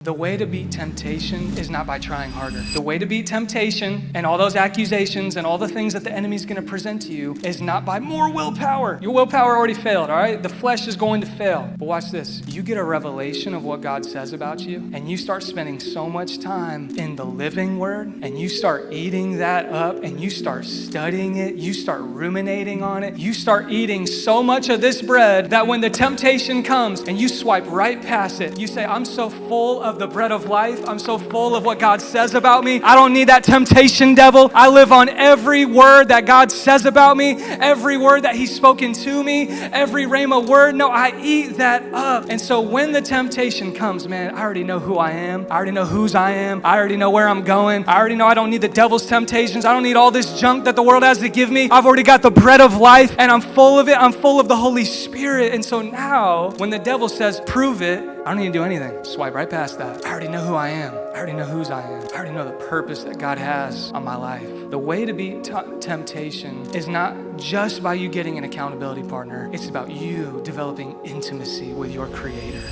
The way to beat temptation is not by trying harder. The way to beat temptation and all those accusations and all the things that the enemy's going to present to you is not by more willpower. Your willpower already failed, all right? The flesh is going to fail. But watch this. You get a revelation of what God says about you, and you start spending so much time in the living word, and you start eating that up, and you start studying it, you start ruminating on it, you start eating so much of this bread that when the temptation comes and you swipe right past it, you say, I'm so full of the bread of life. I'm so full of what God says about me. I don't need that temptation, devil. I live on every word that God says about me, every word that he's spoken to me, every rhema word. No, I eat that up. And so when the temptation comes, man, I already know who I am. I already know whose I am. I already know where I'm going. I already know I don't need the devil's temptations. I don't need all this junk that the world has to give me. I've already got the bread of life and I'm full of it. I'm full of the Holy Spirit. And so now when the devil says, prove it, I don't need to do anything. Swipe right past that. I already know who I am. I already know whose I am. I already know the purpose that God has on my life. The way to beat temptation is not just by you getting an accountability partner. It's about you developing intimacy with your Creator.